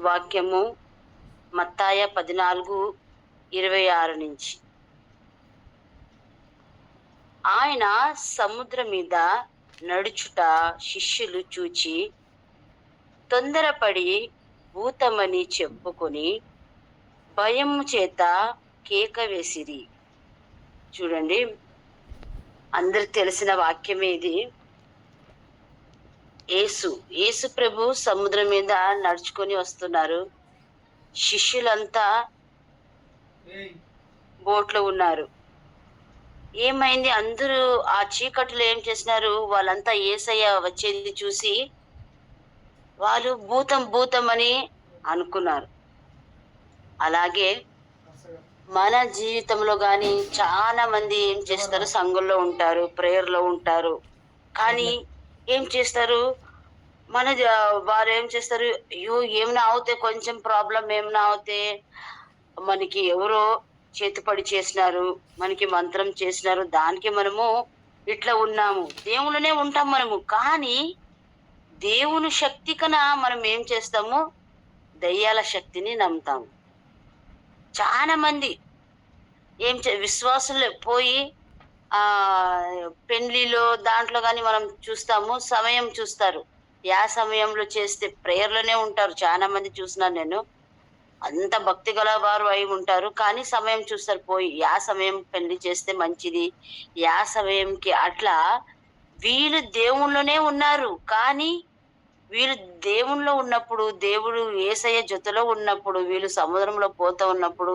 వాక్యము మత్తాయ 14:26 నుంచి. ఆయన సముద్రం మీద నడుచుట శిష్యులు చూచి తొందరపడి భూతమని చెప్పుకొని భయము చేత కేక వేసిరి. చూడండి, అందరికి తెలిసిన వాక్యమే ఇది. యేసు ప్రభు సముద్రం మీద నడుచుకొని వస్తున్నారు. శిష్యులంతా బోట్లో ఉన్నారు. ఏమైంది? అందరూ ఆ చీకటిలో ఏం చేసినారు? వాళ్ళంతా యేసయ్య వచ్చేది చూసి వాళ్ళు భూతం భూతం అని అనుకున్నారు. అలాగే మన జీవితంలో కానీ చాలా మంది ఏం చేస్తారు? సంఘంలో ఉంటారు, ప్రేయర్లో ఉంటారు, కానీ ఏం చేస్తారు? వారు ఏం చేస్తారు? అయ్యో ఏమైనా అవుతే, కొంచెం ప్రాబ్లం ఏమైనా అవుతే మనకి ఎవరో చేతిపడి చేసినారు, మనకి మంత్రం చేసినారు, దానికి మనము ఇట్లా ఉన్నాము. దేవుళ్ళనే ఉంటాం మనము, కానీ దేవుని శక్తి కన్నా మనం ఏం చేస్తాము? దయ్యాల శక్తిని నమ్ముతాము. చాలా మంది విశ్వాసులు పోయి పెండ్లిలో దాంట్లో కానీ మనం చూస్తాము, సమయం చూస్తారు. సమయంలో చేస్తే ప్రేయర్లోనే ఉంటారు. చాలా మంది చూసినాను నేను. అంత భక్తి గల వారు అయి ఉంటారు, కానీ సమయం చూస్తారు. పోయి సమయం పెళ్లి చేస్తే మంచిది, సమయంకి అట్లా వీళ్ళు దేవుళ్ళలోనే ఉన్నారు. కానీ వీళ్ళు దేవుళ్ళో ఉన్నప్పుడు, దేవుడు యేసయ్య జొతలో ఉన్నప్పుడు, వీళ్ళు సముద్రంలో పోతూ ఉన్నప్పుడు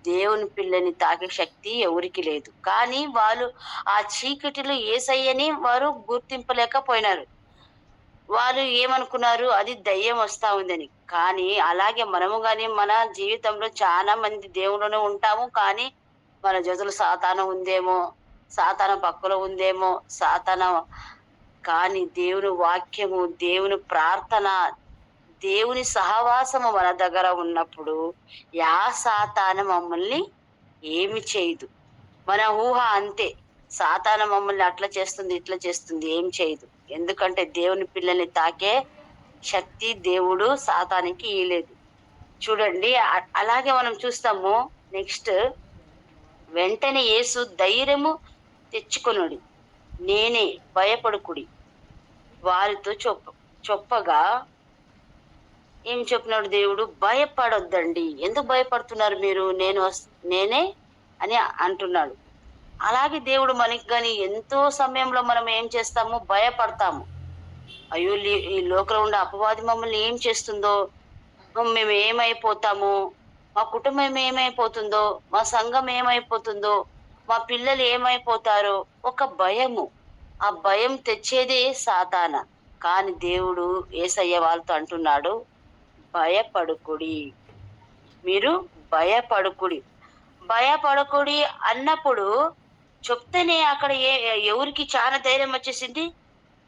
దేవుని పిల్లని తాకే శక్తి ఎవరికి లేదు. కానీ వాళ్ళు ఆ చీకటిలో యేసయ్యని వారు గుర్తింపలేకపోయినారు. వాళ్ళు ఏమనుకున్నారు? అది దయ్యం వస్తా ఉందని. కానీ అలాగే మనము కానీ మన జీవితంలో చాలా మంది దేవుళ్ళనే ఉంటాము, కానీ మన జొతలు సాతాను ఉందేమో, సాతాను పక్కలో ఉందేమో, కానీ దేవుని వాక్యము, దేవుని ప్రార్థన, దేవుని సహవాసము మన దగ్గర ఉన్నప్పుడు సాతాను మమ్మల్ని ఏమి చేయదు. మన ఊహ అంతే. సాతాను మమ్మల్ని అట్లా చేస్తుంది, ఇట్లా చేస్తుంది, ఏం చేయదు. ఎందుకంటే దేవుని పిల్లల్ని తాకే శక్తి దేవుడు సాతానికి ఇయ్యలేదు. చూడండి, అలాగే మనం చూస్తాము. నెక్స్ట్, వెంటనే యేసు ధైర్యము తెచ్చుకొనుడి, నేనే, భయపడుకుడి వారితో చెప్పగా ఏం చెప్పినాడు దేవుడు? భయపడొద్దండి. ఎందుకు భయపడుతున్నారు మీరు? నేనే అని అంటున్నాడు. అలాగే దేవుడు మనకి కానీ ఎంతో సమయంలో మనం ఏం చేస్తాము? భయపడతాము. అయ్యో ఈ లోకంలో ఉండే అపవాది మమ్మల్ని ఏం చేస్తుందో, మేము ఏమైపోతాము, మా కుటుంబం ఏమైపోతుందో, మా సంఘం ఏమైపోతుందో, మా పిల్లలు ఏమైపోతారో, ఒక భయము. ఆ భయం తెచ్చేదే సాతాన. కానీ దేవుడు యేసయ్య వాళ్ళతో అంటున్నాడు, భయపడుకుడి, మీరు భయపడుకుడి అన్నప్పుడు చెప్తేనే అక్కడ ఎవరికి చాలా ధైర్యం వచ్చేసింది?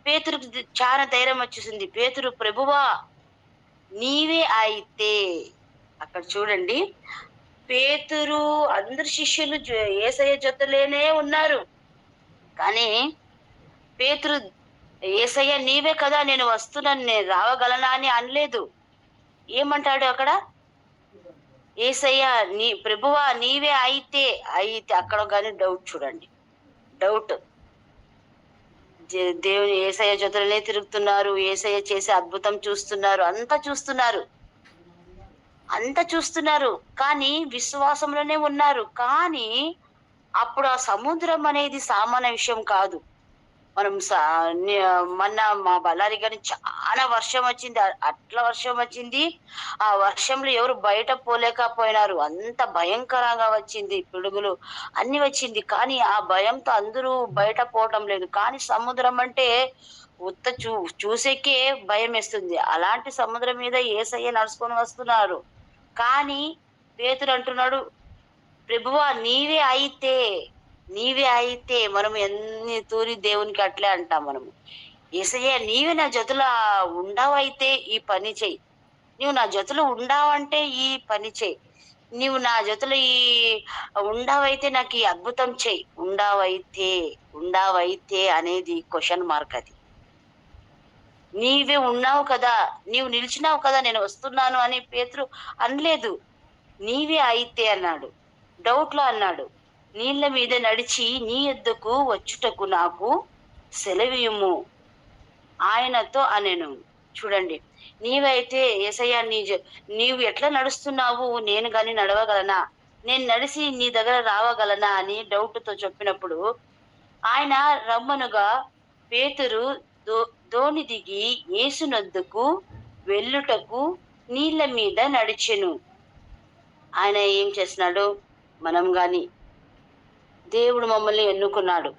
పేతురుకి చాలా ధైర్యం వచ్చేసింది. పేతురు, ప్రభువా నీవే అయితే. అక్కడ చూడండి, పేతురు అందరు శిష్యులు యేసయ్య జొత్తలేనే ఉన్నారు, కానీ పేతురు యేసయ్య నీవే కదా, నేను వస్తున్నాను, నేను రావగలనా అని అనలేదు. ఏమంటాడు అక్కడ? యేసయ్య ప్రభువా నీవే అయితే. అక్కడ కానీ డౌట్. చూడండి, డౌట్. దేవుని యేసయ్య జొతలనే తిరుగుతున్నారు, యేసయ్య చేసే అద్భుతం చూస్తున్నారు, అంత చూస్తున్నారు, కానీ విశ్వాసంలోనే ఉన్నారు. కానీ అప్పుడు ఆ సముద్రం అనేది సామాన్య విషయం కాదు. మనం మొన్న మా బళ్ళారి కానీ చాలా వర్షం వచ్చింది. అట్లా వర్షం వచ్చింది. ఆ వర్షంలో ఎవరు బయట పోలేకపోయినారు. అంత భయంకరంగా వచ్చింది, పిడుగులు అన్ని వచ్చింది. కానీ ఆ భయంతో అందరూ బయట పోవటం లేదు. కానీ సముద్రం అంటే చూసేకే భయం వేస్తుంది. అలాంటి సముద్రం మీద యేసయ్య నడుచుకొని వస్తున్నారు. కానీ పేతురు అంటున్నాడు, ప్రభువా నీవే అయితే. మనం ఎన్ని తూరి దేవునికి అట్లే అంటాం మనము. యేసయ్య నీవే నా జతలో ఉండవైతే ఈ పని చెయ్యి, నువ్వు నా జతలో ఉండవంటే ఈ పని చెయ్యి, నువ్వు నా జతలో ఉండవైతే నాకు ఈ అద్భుతం చెయ్యి. ఉండవైతే అనేది క్వశ్చన్ మార్క్. అది నీవే ఉన్నావు కదా, నీవు నిలిచినావు కదా, నేను వస్తున్నాను అని పేతురు అనలేదు. నీవే అయితే అన్నాడు. డౌట్‌లో అన్నాడు. నీళ్ళ మీద నడిచి నీ యొద్దకు వచ్చుటకు నాకు సెలవియ్యుము ఆయనతో అనెను. చూడండి. నీవైతే యేసయ్యా నీవు ఎట్లా నడుస్తున్నావు? నేను గాని నడవగలనా? నేను నడిసి నీ దగ్గర రావగలనా అని డౌట్‌తో చెప్పినప్పుడు, ఆయన రమ్మనగా పేతురు దో దోణి దిగి యేసునొద్దకు వెళ్ళుటకు నీళ్ళ మీద నడిచెను. ఆయన ఏం చేస్తున్నాడు? మనం గాని దేవుడు మమ్మల్ని ఎన్నుకున్నాడు.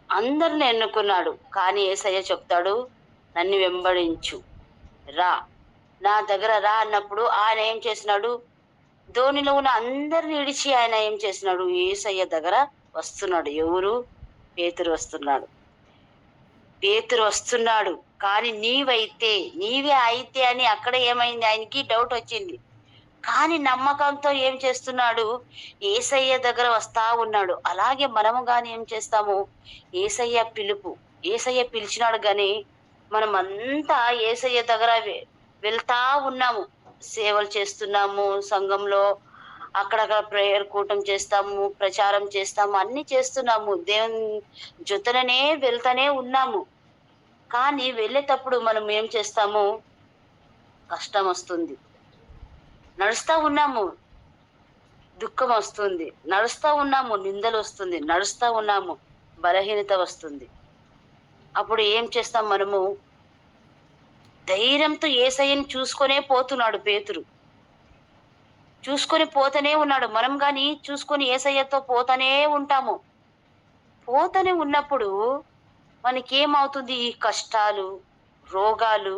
అందరిని ఎన్నుకున్నాడు. కానీ యేసయ్య చెప్తాడు, నన్ను వెంబడించు. రా. నా దగ్గర రా అన్నప్పుడు ఆయన ఏం చేసినాడు? ధోనిలో ఉన్న అందరిని విడిచి ఆయన ఏం చేసినాడు? యేసయ్య దగ్గర వస్తున్నాడు. ఎవరు? పేతురు వస్తున్నాడు. పేతురు వస్తున్నాడు. కానీ నీవే అయితే అని అక్కడ ఏమైంది? ఆయనకి డౌట్ వచ్చింది. కానీ నమ్మకంతో ఏం చేస్తున్నాడు? యేసయ్య దగ్గర వస్తా ఉన్నాడు. అలాగే మనము గాని ఏం చేస్తాము? యేసయ్య యేసయ్య పిలిచినాడు గాని మనమంతా యేసయ్య దగ్గర వెళ్తా ఉన్నాము. సేవలు చేస్తున్నాము సంఘంలో, అక్కడక్కడ ప్రేయర్ కూటం చేస్తాము, ప్రచారం చేస్తాము, అన్ని చేస్తున్నాము. దేవుని జొత్తననే వెళ్తానే ఉన్నాము. కానీ వెళ్ళేటప్పుడు మనం ఏం చేస్తాము? కష్టం వస్తుంది. నడుస్తా ఉన్నాము, దుఃఖం వస్తుంది. నడుస్తా ఉన్నాము, నిందలు వస్తుంది. నడుస్తా ఉన్నాము, బలహీనత వస్తుంది. అప్పుడు ఏం చేస్తాం మనము? ధైర్యంతో యేసయ్యని చూసుకొనే పోతున్నాడు పేతురు. చూసుకొని పోతూనే ఉన్నాడు. మనం గాని చూసుకొని యేసయ్యతో పోతూనే ఉంటాము. పోతూనే ఉన్నప్పుడు మనకేమవుతుంది? ఈ కష్టాలు, రోగాలు,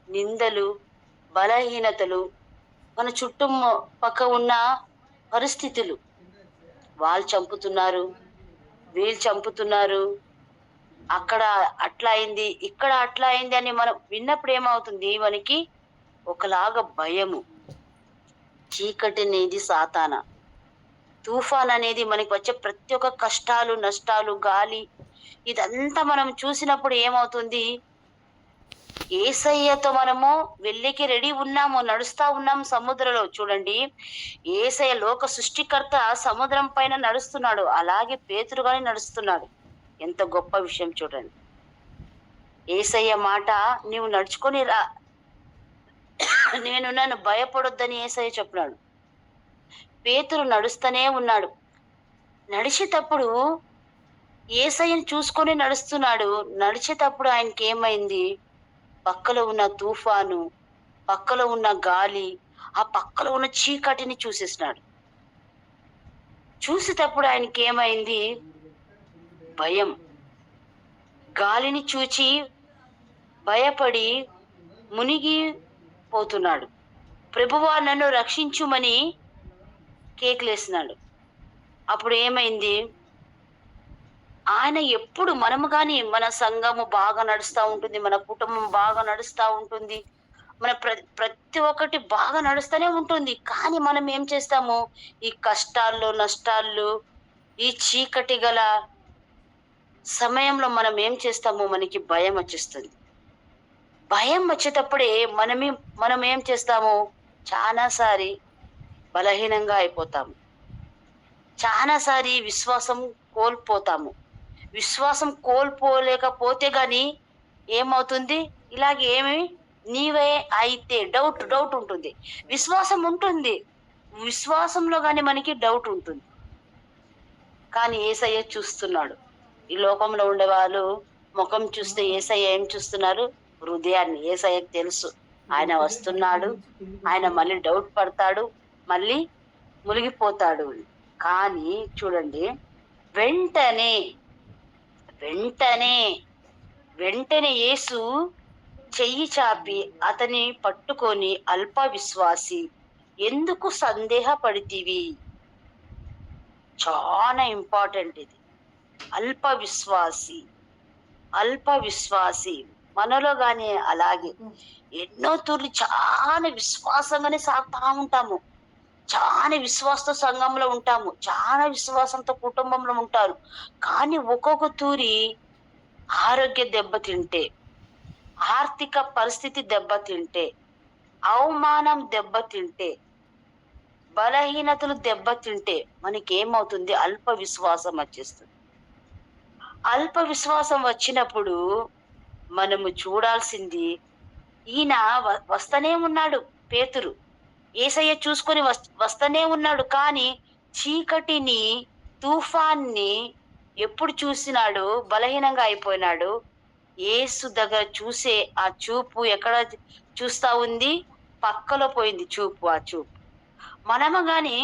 నిందలు, బలహీనతలు, మన చుట్టూ పక్క ఉన్న పరిస్థితులు, వాళ్ళు చంపుతున్నారు, వీళ్ళు చంపుతున్నారు, అక్కడ అట్లా అయింది, ఇక్కడ అట్లా అయింది అని మనం విన్నప్పుడు ఏమవుతుంది? మనకి ఒకలాగా భయము. చీకటి అనేది సాతాన, తుఫాన్ అనేది మనకి వచ్చే ప్రతి ఒక్క కష్టాలు, నష్టాలు, గాలి, ఇదంతా మనం చూసినప్పుడు ఏమవుతుంది? యేసయ్యతో మనము వెళ్ళికి రెడీ ఉన్నాము, నడుస్తా ఉన్నాము సముద్రంలో. చూడండి, యేసయ్య లోక సృష్టికర్త సముద్రం పైన నడుస్తున్నాడు. అలాగే పేతురు గాని నడుస్తున్నాడు. ఎంత గొప్ప విషయం చూడండి. యేసయ్య మాట, నీవు నడుచుకొని రా, నేను నన్ను భయపడొద్దని యేసయ్య చెప్పినాడు. పేతురు నడుస్తూనే ఉన్నాడు. నడిచేటప్పుడు యేసయ్యను చూసుకొని నడుస్తున్నాడు. నడిచేటప్పుడు ఆయనకి ఏమైంది? పక్కలో ఉన్న తుఫాను, పక్కలో ఉన్న గాలి, ఆ పక్కలో ఉన్న చీకటిని చూసేసినాడు. చూసేటప్పుడు ఆయనకి ఏమైంది? భయం. గాలిని చూచి భయపడి మునిగి పోతున్నాడు. ప్రభువా నన్ను రక్షించుమని కేకలేసినాడు. అప్పుడు ఏమైంది? ఆయన ఎప్పుడు మనము గాని, మన సంఘము బాగా నడుస్తూ ఉంటుంది, మన కుటుంబం బాగా నడుస్తూ ఉంటుంది, మన ప్రతి ఒక్కటి బాగా నడుస్తూనే ఉంటుంది. కానీ మనం ఏం చేస్తాము? ఈ కష్టాల్లో, నష్టాల్లో, ఈ చీకటి గల సమయంలో మనం ఏం చేస్తాము? మనకి భయం వచ్చేస్తుంది. భయం వచ్చేటప్పుడే మనం ఏం చేస్తాము? చాలాసారి బలహీనంగా అయిపోతాము. చాలాసారి విశ్వాసం కోల్పోతాము. విశ్వాసం కోల్పోలేకపోతే గాని ఏమవుతుంది? ఇలాగే నీవే అయితే డౌట్ ఉంటుంది. విశ్వాసం ఉంటుంది, విశ్వాసంలో గాని మనకి డౌట్ ఉంటుంది. కానీ యేసయ్య చూస్తున్నాడు. ఈ లోకంలో ఉండే వాళ్ళు ముఖం చూస్తే యేసయ్య ఏం చూస్తున్నారు? హృదయాన్ని. యేసయ్యకు తెలుసు ఆయన వస్తున్నాడు, ఆయన మళ్ళీ డౌట్ పడతాడు, మళ్ళీ మునిగిపోతాడు. కానీ చూడండి, వెంటనే యేసు చెయ్యి చాపి అతని పట్టుకొని, అల్ప విశ్వాసి, ఎందుకు సందేహపడితివి? చాలా ఇంపార్టెంట్ ఇది. అల్ప విశ్వాసి మనలో గాని అలాగే ఎన్నో తూర్లు చాలా విశ్వాసంగానే సాగుతా ఉంటాము, చాలా విశ్వాసంతో సంఘంలో ఉంటాము, చాలా విశ్వాసంతో కుటుంబంలో ఉంటారు. కానీ ఒక్కొక్క తూరి ఆరోగ్య దెబ్బతింటే, ఆర్థిక పరిస్థితి దెబ్బతింటే, అవమానం దెబ్బతింటే, బలహీనతలు దెబ్బతింటే మనకేమవుతుంది? అల్ప విశ్వాసం వచ్చేస్తుంది. అల్ప విశ్వాసం వచ్చినప్పుడు మనము చూడాల్సింది, ఈయన వస్తనే ఉన్నాడు పేతురు. యేసయ్య చూసుకొని వస్తనే ఉన్నాడు. కానీ చీకటిని, తుఫాన్ని ఎప్పుడు చూసినాడు? బలహీనంగా అయిపోయినాడు. యేసు దగ్గర చూసే ఆ చూపు ఎక్కడ చూస్తా ఉంది? పక్కలో పోయింది చూపు. ఆ చూపు. మనము గాని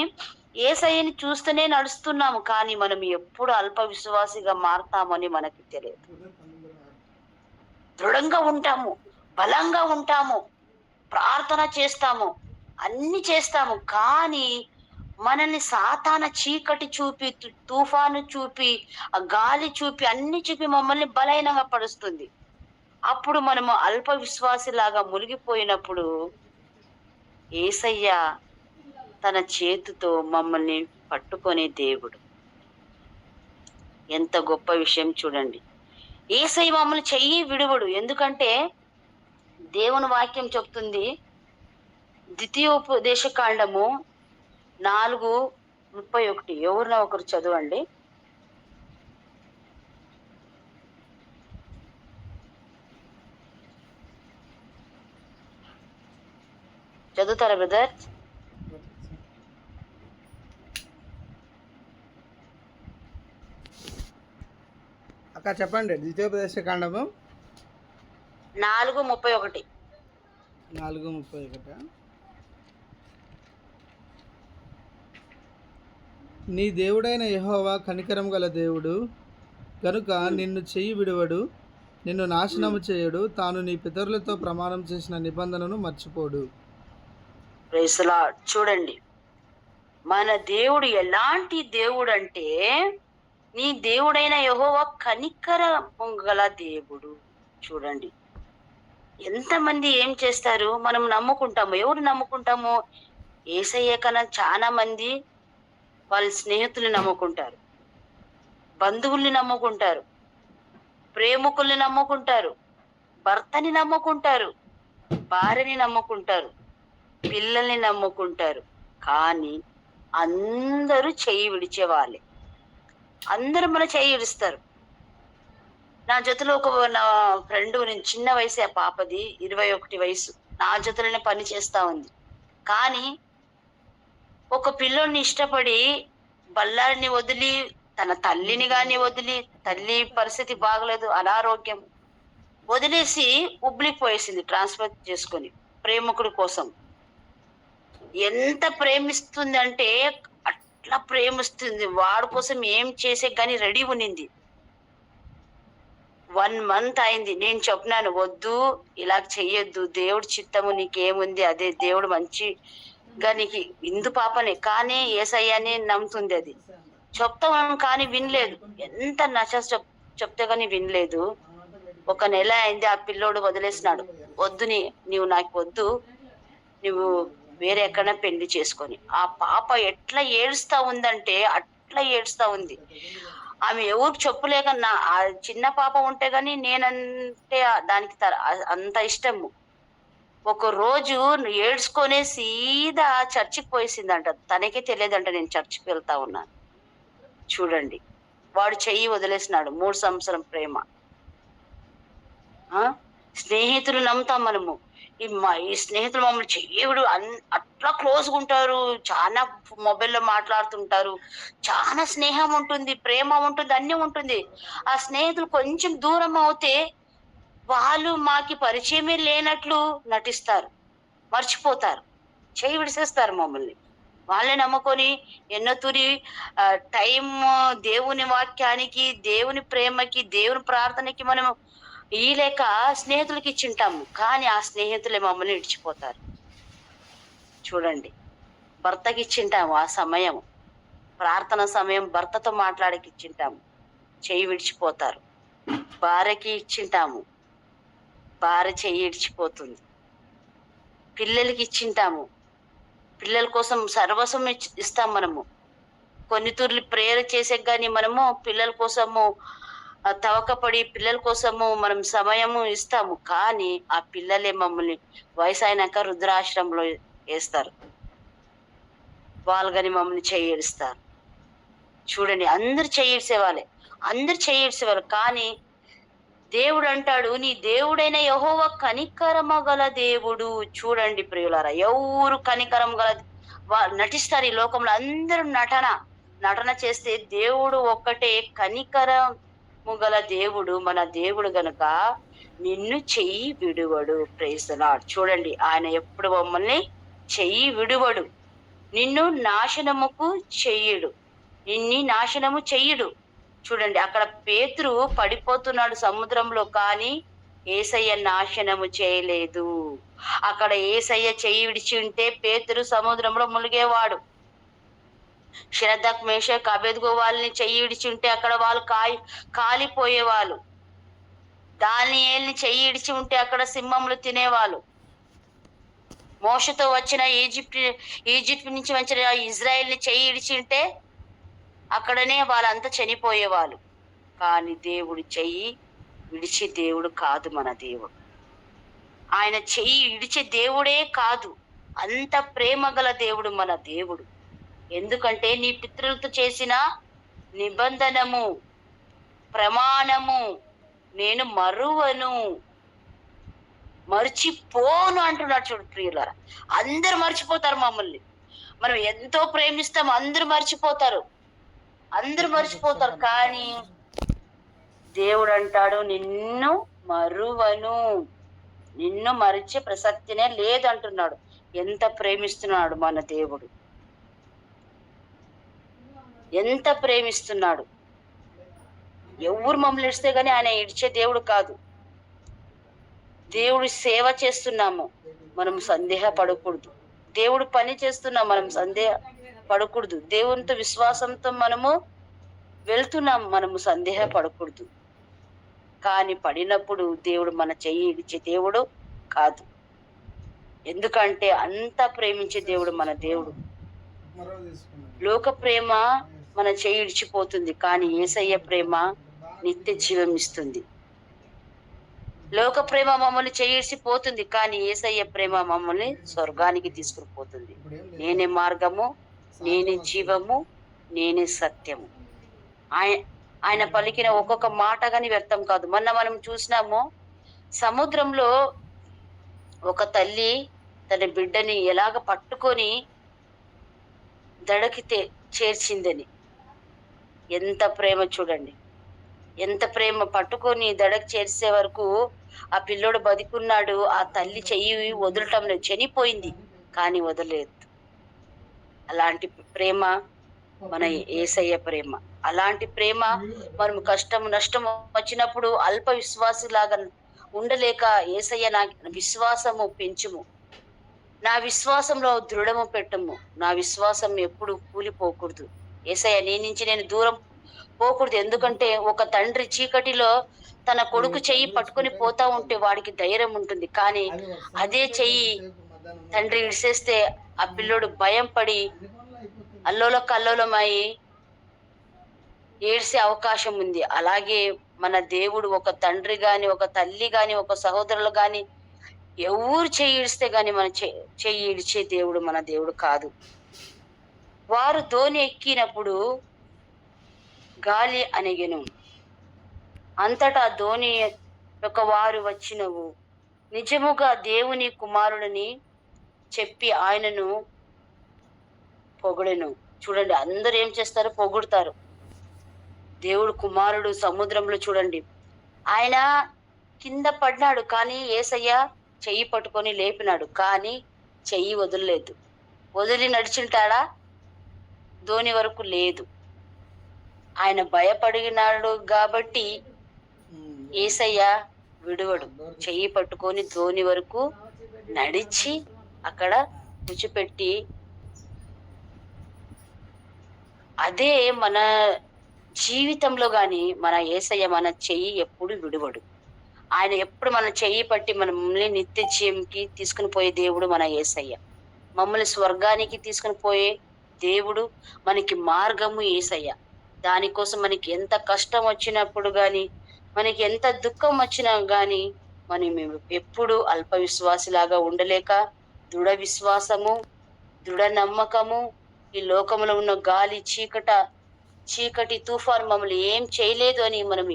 యేసయ్యని చూస్తూనే నడుస్తున్నాము. కానీ మనం ఎప్పుడు అల్ప విశ్వాసిగా మారతామని మనకి తెలియదు. దృఢంగా ఉంటాము, బలంగా ఉంటాము, ప్రార్థన చేస్తాము, అన్ని చేస్తాము. కానీ మనల్ని సాతాన చీకటి చూపి, తుఫాను చూపి, ఆ గాలి చూపి, అన్ని చూపి మమ్మల్ని బలహీనంగా పరుస్తుంది. అప్పుడు మనము అల్ప విశ్వాసిలాగా మునిగిపోయినప్పుడు యేసయ్య తన చేతితో మమ్మల్ని పట్టుకునే దేవుడు. ఎంత గొప్ప విషయం చూడండి. యేసయ్య మమ్మల్ని చెయ్యి విడువడు. ఎందుకంటే దేవుని వాక్యం చెప్తుంది, ద్వితీయోపదేశ కాండము 4:31. ఎవరినో ఒకరు చదవండి. చదువుతారా బ్రదర్? అక్క చెప్పండి. ద్వితీయోపదేశ కాండము 4:31. 4:31. నీ దేవుడైన యెహోవా కనికరం గల దేవుడు కనుక నిన్ను చెయ్యి విడువడు, నిన్ను నాశనము చేయడు, తాను నీ పితరులతో ప్రమాణం చేసిన నిబంధనను మర్చిపోడు. Praise lord. చూడండి, మన దేవుడు ఎలాంటి దేవుడు అంటే, నీ దేవుడైన యెహోవా కనికరం గల దేవుడు. చూడండి, ఎంతమంది ఏం చేస్తారు? మనం నమ్ముకుంటాము. ఎవరు నమ్ముకుంటాము? యేసయ్య కన్నా చాలా మంది వాళ్ళ స్నేహితుల్ని నమ్ముకుంటారు, బంధువుల్ని నమ్ముకుంటారు, ప్రేమికుల్ని నమ్ముకుంటారు, భర్తని నమ్ముకుంటారు, భార్యని నమ్ముకుంటారు, పిల్లల్ని నమ్ముకుంటారు. కానీ అందరూ చెయ్యి విడిచేవాళ్ళే. అందరూ మన చెయ్యి విడుస్తారు. నా జతలో నా ఫ్రెండ్, నేను చిన్న వయసే, ఆ పాపది 21 వయసు, నా జతలోనే పని చేస్తా ఉంది. కానీ ఒక పిల్లోని ఇష్టపడి బల్లారిని వదిలి, తన తల్లిని గాని వదిలి, తల్లి పరిస్థితి బాగలేదు, అనారోగ్యం, వదిలేసి ఉబ్లికి పోయేసింది ట్రాన్స్ఫర్ చేసుకొని ప్రేమికుడి కోసం. ఎంత ప్రేమిస్తుంది అంటే అట్లా ప్రేమిస్తుంది. వాడి కోసం ఏం చేసే కానీ రెడీ ఉన్నింది. 1 month అయింది. నేను చెప్పినాను, వద్దు, ఇలా చెయ్యొద్దు, దేవుడి చిత్తము నీకేముంది, అదే దేవుడు మంచిగా నీకు ఇందు పాపనే. కానీ యేసయ్యని నమ్ముతుంది. అది చెప్తాం కానీ వినలేదు. ఎంత చెప్తే కానీ వినలేదు. 1 నెల అయింది, ఆ పిల్లోడు వదిలేసినాడు. వద్దు, నీవు నాకు వద్దు, నువ్వు వేరే ఎక్కడైనా పెళ్లి చేసుకొని. ఆ పాప ఎట్లా ఏడుస్తా ఉందంటే అట్లా ఏడుస్తా ఉంది. ఆమె ఎవరికి చెప్పలేక, ఆ చిన్న పాప ఉంటే గాని నేనంటే దానికి అంత ఇష్టము. ఒక రోజు ఏడ్చుకొనే సీదా చర్చికి పోయేసిందంట. తనకే తెలియదంట నేను చర్చికి వెళ్తా ఉన్నాను. చూడండి, వాడు చెయ్యి వదిలేసినాడు. 3 సంవత్సరం ప్రేమ. స్నేహితులు నమ్ముతాం మనము. ఈ స్నేహితులు మమ్మల్ని చెయ్యడు అట్లా క్లోజ్గా ఉంటారు, చాలా మొబైల్లో మాట్లాడుతుంటారు, చాలా స్నేహం ఉంటుంది, ప్రేమ ఉంటుంది, అన్నీ ఉంటుంది. ఆ స్నేహితులు కొంచెం దూరం అవుతే వాళ్ళు మాకి పరిచయమే లేనట్లు నటిస్తారు, మర్చిపోతారు, చెయ్యి విడిసేస్తారు మమ్మల్ని. వాళ్ళే నమ్ముకొని ఎన్నో తూరి టైం దేవుని వాక్యానికి, దేవుని ప్రేమకి, దేవుని ప్రార్థనకి మనము ఈ లేక స్నేహితులకి ఇచ్చింటాము. కానీ ఆ స్నేహితులే మమ్మల్ని విడిచిపోతారు. చూడండి, భర్తకి ఇచ్చింటాము ఆ సమయం, ప్రార్థన సమయం భర్తతో మాట్లాడకి ఇచ్చింటాము, చెయ్యి విడిచిపోతారు. భార్యకి ఇచ్చింటాము, భార్య చెయ్యి విడిచిపోతుంది. పిల్లలకి ఇచ్చింటాము, పిల్లల కోసం సర్వస్వం ఇస్తాం మనము. కొన్ని తూర్లు ప్రేయర్ చేసే కానీ మనము పిల్లల కోసము తవకపడి పిల్లల కోసము మనం సమయము ఇస్తాము. కానీ ఆ పిల్లలే మమ్మల్ని వయసైనాక వృద్ధాశ్రమంలో ఏస్తారు. వాళ్ళు గాని మమ్మల్ని చెయ్యేడుస్తారు. చూడండి, అందరూ చెయ్యేసేవాళ్ళే. అందరూ చెయ్యేసేవాళ్ళు. కానీ దేవుడంటాడు, నీ దేవుడైన యెహోవా కనికరము గల దేవుడు. చూడండి ప్రియులారా, ఎవరు కనికరం గల నటిస్తారు ఈ లోకంలో. అందరూ నటన చేస్తే దేవుడు ఒక్కటే కనికరము గల దేవుడు. మన దేవుడు గనుక నిన్ను చెయ్యి విడువడు. Praise the lord. చూడండి, ఆయన ఎప్పుడు మమ్మల్ని చెయ్యి విడువడు. నిన్ను నాశనముకు చెయ్యడు. నిన్ని నాశనము చెయ్యడు. చూడండి, అక్కడ పేతురు పడిపోతున్నాడు సముద్రంలో, కానీ యేసయ్య నాశనము చేయలేదు. అక్కడ యేసయ్య చెయ్యి విడిచి ఉంటే పేతురు సముద్రంలో మునిగేవాడు. షద్రక్ మేషక్ అబేద్గో వాళ్ళని చెయ్యి విడిచి ఉంటే అక్కడ వాళ్ళు కాలిపోయేవాళ్ళు. దానియేలుని చెయ్యి విడిచి ఉంటే అక్కడ సింహములు తినేవాళ్ళు. మోషతో వచ్చిన ఈజిప్ట్ నుంచి వచ్చిన ఇజ్రాయెల్ని చెయ్యి విడిచి ఉంటే అక్కడనే వాళ్ళంతా చనిపోయేవాళ్ళు. కానీ దేవుడు చెయ్యి విడిచే దేవుడు కాదు మన దేవుడు. ఆయన చెయ్యి విడిచే దేవుడే కాదు, అంత ప్రేమ గల దేవుడు మన దేవుడు. ఎందుకంటే నీ పితరులతో చేసిన నిబంధనము, ప్రమాణము నేను మరువను, మర్చిపోను అంటున్నాడు. చూడు ప్రియులారా, అందరు మర్చిపోతారు మమ్మల్ని. మనం ఎంతో ప్రేమిస్తాం, అందరూ మర్చిపోతారు. కానీ దేవుడు అంటాడు, నిన్ను మరువను, నిన్ను మరిచే ప్రసక్తినే లేదంటున్నాడు. ఎంత ప్రేమిస్తున్నాడు మన దేవుడు, ఎంత ప్రేమిస్తున్నాడు. ఎవరు మమ్మల్ని ఇడిస్తే గానీ ఆయన ఇడిచే దేవుడు కాదు. దేవుడి సేవ చేస్తున్నాము, మనం సందేహపడకూడదు. దేవుడు పని చేస్తున్నాం, మనం సందేహపడకూడదు. దేవునితో విశ్వాసంతో మనము వెళ్తున్నాం, మనము సందేహపడకూడదు. కానీ పడినప్పుడు దేవుడు మన చెయ్యి ఇడిచే దేవుడు కాదు. ఎందుకంటే అంత ప్రేమించే దేవుడు మన దేవుడు. లోక ప్రేమ మన చెయ్యి ఇడిచిపోతుంది, కానీ యేసయ్య ప్రేమ నిత్య జీవం ఇస్తుంది. లోక ప్రేమ మమ్మల్ని చేయిసిపోతుంది, కానీ యేసయ్య ప్రేమ మమ్మల్ని స్వర్గానికి తీసుకుని పోతుంది. నేనే మార్గము, నేనే జీవము, నేనే సత్యము. ఆయన పలికిన ఒక్కొక్క మాట గాని వ్యర్థం కాదు. మొన్న మనం చూసినాము, సముద్రంలో ఒక తల్లి తన బిడ్డని ఎలాగ పట్టుకొని దడకి చేర్చిందని. ఎంత ప్రేమ చూడండి, ఎంత ప్రేమ. పట్టుకొని దడకి చేర్చే వరకు ఆ పిల్లోడు బతికున్నాడు. ఆ తల్లి చెయ్యి వదలటం లేదు, చనిపోయింది కానీ వదలలేదు. అలాంటి ప్రేమ మన యేసయ్య ప్రేమ. అలాంటి ప్రేమ మనం కష్టం నష్టం వచ్చినప్పుడు అల్ప విశ్వాసిలాగా ఉండలేక, యేసయ్య నా విశ్వాసము పెంచుము, నా విశ్వాసంలో దృఢము పెట్టము, నా విశ్వాసం ఎప్పుడు కూలిపోకూడదు. యేసయ్య నీ నుంచి నేను దూరం పోకూడదు. ఎందుకంటే ఒక తండ్రి చీకటిలో తన కొడుకు చెయ్యి పట్టుకొని పోతా ఉంటే వాడికి ధైర్యం ఉంటుంది. కానీ అదే చెయ్యి తండ్రి విడిసేస్తే ఆ పిల్లోడు భయం పడి కల్లోలమై ఏడ్చే అవకాశం ఉంది. అలాగే మన దేవుడు ఒక తండ్రి గాని, ఒక తల్లి గాని, ఒక సహోదరులు గాని ఎవరు చెయ్యి ఇడిస్తే గాని మన చెయ్యి ఇడిచే దేవుడు మన దేవుడు కాదు. వారు ధోని ఎక్కినప్పుడు గాలి అణిగెను, అంతటా ధోని యొక్క వారు వచ్చినవు. నిజముగా దేవుని కుమారుడిని చెప్పి ఆయనను పొగడెను. చూడండి, అందరూ ఏం చేస్తారు? పొగుడుతారు. దేవుడు కుమారుడు సముద్రంలో చూడండి, ఆయన కింద పడినాడు, కానీ యేసయ్య చెయ్యి పట్టుకొని లేపినాడు, కానీ చెయ్యి వదలలేదు. వదిలి నడిచింటాడా? ధోని వరకు లేదు. ఆయన భయపడినాడు కాబట్టి యేసయ్య విడువడు. చెయ్యి పట్టుకొని ధోని వరకు నడిచి అక్కడ కూర్చోపెట్టి, అదే మన జీవితంలో గాని మన యేసయ్య మన చెయ్యి ఎప్పుడు విడువడు. ఆయన ఎప్పుడు మన చెయ్యి పట్టి మనల్ని నిత్య జీవంకి తీసుకుని పోయే దేవుడు మన యేసయ్య. మమ్మల్ని స్వర్గానికి తీసుకుని పోయే దేవుడు, మనకి మార్గము యేసయ్య. దానికోసం మనకి ఎంత కష్టం వచ్చినప్పుడు గాని, మనకి ఎంత దుఃఖం వచ్చినా గాని, మేము ఎప్పుడు అల్ప విశ్వాసిలాగా ఉండలేక, దృఢ విశ్వాసము, దృఢ నమ్మకము, ఈ లోకంలో ఉన్న గాలి, చీకటి తుఫాను మమ్మల్ని ఏం చేయలేదు అని మనం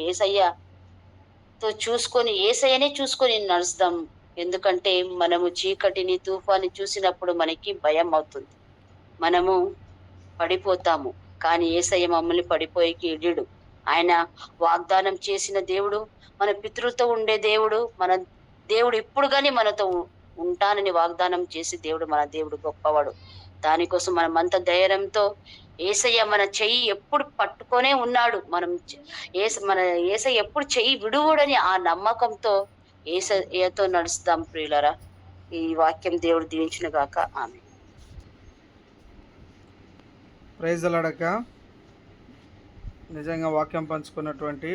యేసయ్యనే చూసుకొని నడుస్తాం. ఎందుకంటే మనము చీకటిని, తుఫాన్ని చూసినప్పుడు మనకి భయం అవుతుంది. మనము పడిపోతాము. కానీ యేసయ్య మమ్మల్ని పడిపోయేకి ఇయ్యడు. ఆయన వాగ్దానం చేసిన దేవుడు, మన పితరులతో ఉండే దేవుడు, మన దేవుడు ఇప్పుడు గాని మనతో ఉంటానని వాగ్దానం చేసి మన దేవుడు గొప్పవాడు. దానికోసం మనమంత ధైర్యంతో యేసయ్య మన చెయ్యి ఎప్పుడు పట్టుకొనే ఉన్నాడు. మన యేసయ్య ఎప్పుడు చెయ్యి విడువడని ఆ నమ్మకంతో యేసయ్యతో నడుస్తాం ప్రియులారా. ఈ వాక్యం దేవుడు దీవించును గాక. ఆమేన్. ప్రైజ్ ద లార్డ్ అక్క. నిజంగా వాక్యం పంచుకున్నటువంటి